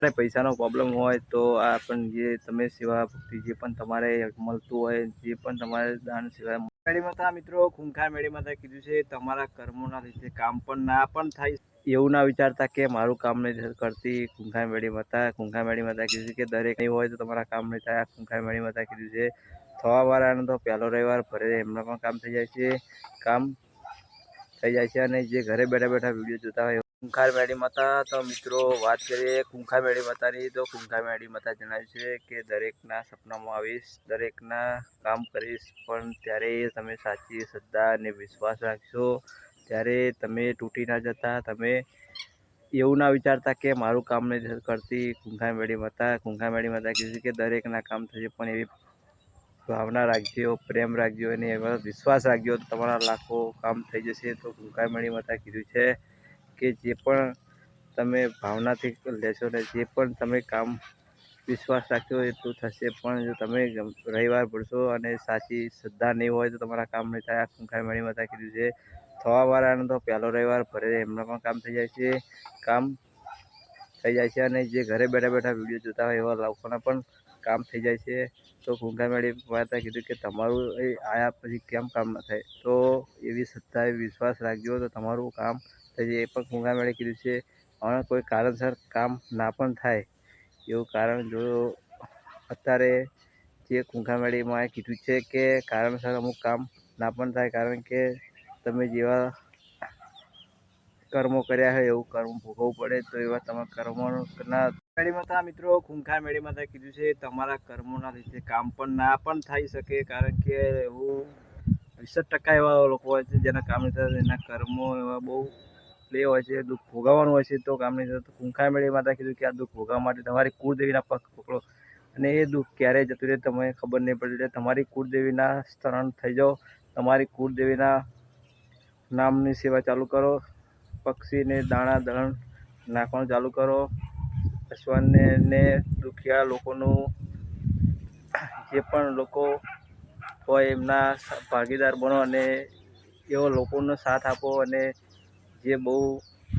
પૈસાનો પ્રોબ્લેમ હોય તો આ પણ જે તમે સેવા ભક્તિ જે પણ તમારે મળતું હોય, જે પણ તમારે દાન સેવા મેળી માતા મિત્રો, ખૂંખાર મેળી માતા કીધું છે તમારા કર્મોના લીધે કામ પણ ના પણ થાય એવું ના વિચારતા કે મારું કામ નહીં કરતી ખૂંખાર મેળી માતા. ખૂંખાર મેળી માતા કીધું કે દરેક નહીં હોય તો તમારા કામ નહીં થાય. ખૂંખાર મેળી માતા કીધું છે થવા વાળાને તો પહેલો રવિવાર ભરે એમના પણ કામ થઈ જાય છે, કામ થઈ જાય છે. અને જે ઘરે બેઠા બેઠા વિડીયો જોતા હોય ખૂંખાર મેળી માતા, તો મિત્રો વાત કરીએ ખૂંખાર મેળી માતાની, તો ખૂંખાર મેળી માતા જણાવ્યું છે કે દરેકના સપનામાં આવીશ, દરેકના કામ કરીશ, પણ ત્યારે તમે સાચી શ્રદ્ધા અને વિશ્વાસ રાખશો, ત્યારે તમે તૂટી ના જતા, તમે એવું ના વિચારતા કે મારું કામ નહીં કરતી ખૂંખાર મેળી માતા. ખૂંખાર મેળી માતા કીધું કે દરેકના કામ થશે, પણ એવી ભાવના રાખજો, પ્રેમ રાખજો અને એવા વિશ્વાસ રાખજો તો તમારા લાખો કામ થઈ જશે. તો ખૂંખાર મેળી માતા કીધું છે કે જે પણ તમે ભાવનાથી લેશો ને જે પણ તમે કામ વિશ્વાસ રાખશો એટલું થશે, પણ જો તમે રવિવાર ભરશો અને સાચી શ્રદ્ધા નહીં હોય તો તમારા કામ નહીં થાય. આ ખૂંખાર મેળી માતા કીધું છે થવા વાળાને તો પહેલો રવિવાર ભરે એમના પણ કામ થઈ જાય છે, કામ થઈ જાય છે. અને જે ઘરે બેઠા બેઠા વિડીયો જોતા હોય એવા લોકોના પણ કામ થઈ જાય છે. તો ખૂંખાર મેળી માતા કીધું કે તમારું એ આયા પછી કેમ કામ ના થાય, તો એવી શ્રદ્ધા એવી વિશ્વાસ રાખજો તો તમારું કામ થઈ જાય. એ પણ ખૂંખાર મેળી કીધું છે. અને કોઈ કારણસર કામ ના પણ થાય એવું કારણ જો અત્યારે જે ખૂંખાર મેળીમાં કીધું છે કે કારણસર અમુક કામ ના પણ થાય, કારણ કે તમે જેવા કર્મો કર્યા હોય એવું કર્મ ભોગવવું પડે, તો એવા તમારા કર્મોના મેળી માતા મિત્રો, ખૂંખાર મેળી માતા કીધું છે તમારા કર્મોના લીધે કામ પણ ના પણ થઈ શકે, કારણ કે એવું 20% એવા લોકો હોય છે જેના કામ નહીં થતા, એના કર્મો એવા બહુ પ્લે હોય છે, દુઃખ ભોગવવાનું હોય છે તો કામ નહીં થતું. ખૂંખાર મેળી માતા કીધું કે આ દુઃખ ભોગવવા માટે તમારી કુળદેવીના પગ પકડો, અને એ દુઃખ ક્યારે જતું રહે તમને ખબર નહીં પડે, એટલે તમારી કુળદેવીના શરણ થઈ જાઓ, તમારી કુળદેવીના નામની સેવા ચાલુ કરો, પક્ષીને દાણા દળણ નાખવાનું ચાલુ કરો, અશ્વાનને ને દુખિયા લોકોનું જે પણ લોકો હોય એમના ભાગીદાર બનો અને એવો લોકોનો સાથ આપો, અને જે બહુ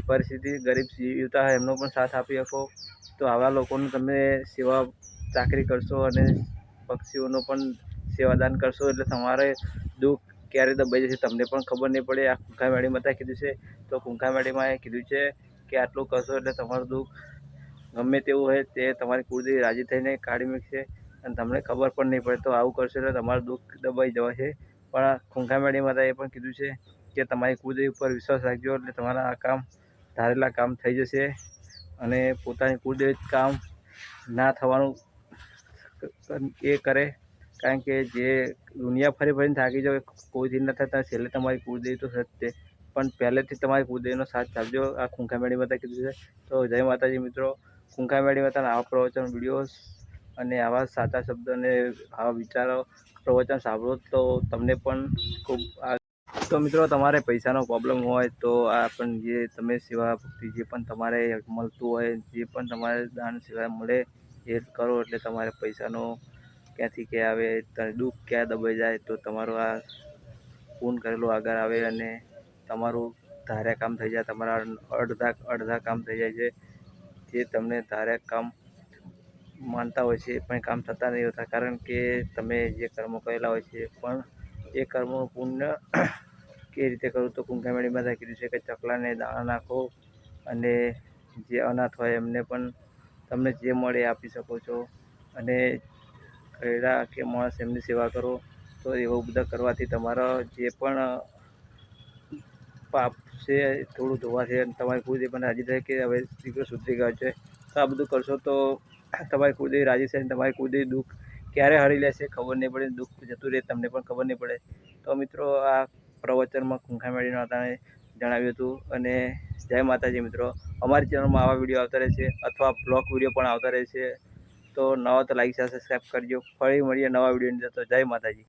પરિસ્થિતિ ગરીબ જીવતા હોય એમનો પણ સાથ આપી શકો. તો આવા લોકોનું તમે સેવા ચાકરી કરશો અને પક્ષીઓનો પણ સેવાદાન કરશો એટલે તમારે દુઃખ ક્યારે દબાઈ જશે તમને પણ ખબર નહીં પડે. આ ખૂંખાર મેળી માતા કીધું છે. તો ખૂંખાર મેળીમાં એ કીધું છે કે આટલું કરશો એટલે તમારું દુઃખ ગમે તેવું હોય તે તમારી કુળદેવી રાજી થઈને કાઢી મૂકશે અને તમને ખબર પણ નહીં પડે. તો આવું કરશો એટલે તમારું દુઃખ દબાઈ જવાશે. પણ આ ખૂંખાર મેળી માતાએ એ પણ કીધું છે કે તમારી કુળદેવી ઉપર વિશ્વાસ રાખજો એટલે તમારા આ કામ ધારેલા કામ થઈ જશે, અને પોતાની કુળદેવી કામ ના થવાનું એ કરે, કારણ કે જે દુનિયા ફરી ફરીને થાકી જાવ કોઈથી ન થતા છેલ્લે તમારી કુળદેવી તો સત્ય, પણ પહેલેથી તમારી કુળદેવીનો સાથ ચાલજો. આ ખૂંખાર મેળી માતા કીધું છે. તો જય માતાજી મિત્રો, ખૂંખાર મેળી માતાના આવા પ્રવચન વિડીયોઝ અને આવા સાચા શબ્દ અને આવા વિચારો પ્રવચન સાંભળો તો તમને પણ ખૂબ તો મિત્રો તમારે પૈસાનો પ્રોબ્લેમ હોય તો આ પણ જે તમે સેવા ભક્તિ જે પણ તમારે મળતું હોય, જે પણ તમારે દાન સેવા મળે એ કરો, એટલે તમારે પૈસાનો ક્યાંથી ક્યાં આવે, દુઃખ ક્યાં દબાઈ જાય, તો તમારું આ પૂર્ણ કરેલું આગળ આવે અને તમારું ધાર્યા કામ થઈ જાય. તમારા અડધા કામ થઈ જાય છે, જે તમને ધાર્યા કામ માનતા હોય છે એ પણ કામ થતા નહીં હોતા, કારણ કે તમે જે કર્મો કરેલા હોય છે પણ એ કર્મો પુણ્ય કેવી રીતે કરું, તો ખૂંખાર મેળી માતાએ કીધું છે કે ચકલાને દાણા નાખો અને જે અનાથ હોય એમને પણ તમને જે મળે એ આપી શકો છો, અને ઘરડા કે માણસ એમની સેવા કરો. તો એવું બધા કરવાથી તમારા જે પણ પાપ છે થોડું ધોવાશે અને તમારી કુળદેવી પણ રાજી થાય કે હવે દીકરો સુધરી ગયો છે. તો આ બધું કરશો તો તમારી કુળદેવી રાજી છે, અને તમારી કુળદેવી દુઃખ ક્યારે હરી લેશે ખબર નહીં પડે, દુઃખ જતું રહે તમને પણ ખબર નહીં પડે. તો મિત્રો આ પ્રવચનમાં ખૂંખાર મેળી માતાએ જણાવ્યું હતું. અને જય માતાજી મિત્રો, અમારી ચેનલમાં આવા વિડીયો આવતા રહેશે અથવા બ્લોગ વિડીયો પણ આવતા રહેશે. તો નવા તો લાઈક સબસ્ક્રાઈબ કરજો. ફરી મળીએ નવા વિડીયોની અંદર. તો જય માતાજી.